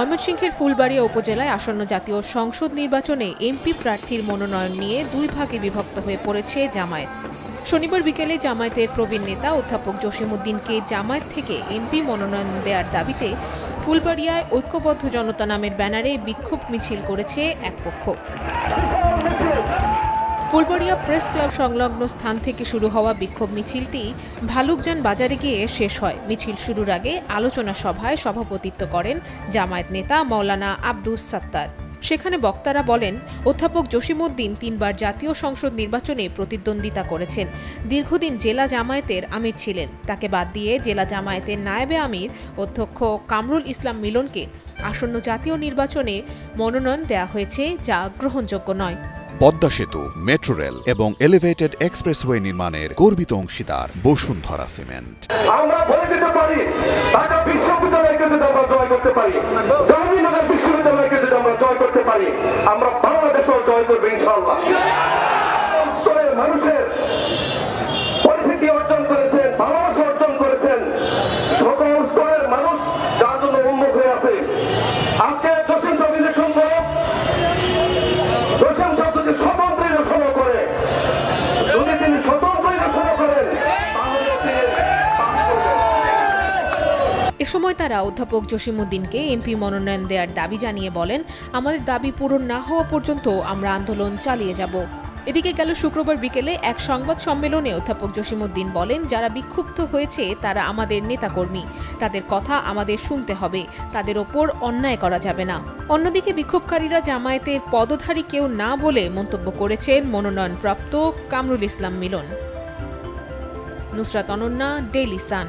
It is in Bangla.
ময়মনসিংহের ফুলবাড়িয়া উপজেলায় আসন্ন জাতীয় সংসদ নির্বাচনে এমপি প্রার্থীর মনোনয়ন নিয়ে দুই ভাগে বিভক্ত হয়ে পড়েছে জামায়াত। শনিবার বিকেলে জামায়াতের প্রবীণ নেতা অধ্যাপক জসিমউদ্দিনকে জামায়াত থেকে এমপি মনোনয়ন দেওয়ার দাবিতে ফুলবাড়িয়ায় ঐক্যবদ্ধ জনতা নামের ব্যানারে বিক্ষোভ মিছিল করেছে এক পক্ষ। ফুলবাড়িয়া প্রেস ক্লাব সংলগ্ন স্থান থেকে শুরু হওয়া বিক্ষোভ মিছিলটি ভালুকজান বাজারে গিয়ে শেষ হয়। মিছিল শুরুর আগে আলোচনা সভায় সভাপতিত্ব করেন জামায়াত নেতা মাওলানা আব্দুস সাত্তার। সেখানে বক্তারা বলেন, অধ্যাপক জসিমউদ্দিন 3 বার জাতীয় সংসদ নির্বাচনে প্রতিদ্বন্দ্বিতা করেছেন। দীর্ঘদিন জেলা জামায়াতের আমির ছিলেন। তাকে বাদ দিয়ে জেলা জামায়াতের নায়েবে আমির অধ্যক্ষ কামরুল ইসলাম মিলনকে আসন্ন জাতীয় নির্বাচনে মনোনয়ন দেওয়া হয়েছে, যা গ্রহণযোগ্য নয়। পদ্মা সেতু, মেট্রো রেল এবং এলিভেটেড এক্সপ্রেসওয়ে নির্মাণের গর্বিত অংশীদার বসুন্ধরা সিমেন্ট। আমরা বলে দিতে পারি, ঢাকা বিশ্ববিদ্যালয়কে যদি আমরা জয় করতে পারি, জাহাঙ্গীরনগর বিশ্ববিদ্যালয়কে যদি আমরা জয় করতে পারি, আমরা বাংলাদেশও জয় করবো ইনশাআল্লাহ। মানুষের পরিচিতি অর্জন করেছেন, ভালোবাসা অর্জন করেছেন সকল স্তরের মানুষ, যার জন্য উন্মুখ হয়ে আছে। আজকে জসিম ইলেকশন করো, জসিম যদি স্বতন্ত্র ইলেকশন করে, যদি তিনি স্বতন্ত্র ইলেকশন করেন, এ সময় তারা অধ্যাপক জসিমউদ্দিনকে এমপি মনোনয়ন দেওয়ার দাবি জানিয়ে বলেন, আমাদের দাবি পূরণ না হওয়া পর্যন্ত আমরা আন্দোলন চালিয়ে যাব। এদিকে গেল শুক্রবার বিকেলে এক সংবাদ সম্মেলনে অধ্যাপক জসিমউদ্দিন বলেন, যারা বিক্ষুব্ধ হয়েছে তারা আমাদের নেতাকর্মী, তাদের কথা আমাদের শুনতে হবে, তাদের ওপর অন্যায় করা যাবে না। অন্যদিকে বিক্ষোভকারীরা জামায়াতের পদধারী কেউ না বলে মন্তব্য করেছেন মনোনয়নপ্রাপ্ত কামরুল ইসলাম মিলন। Nusrat Ananya, Daily Sun.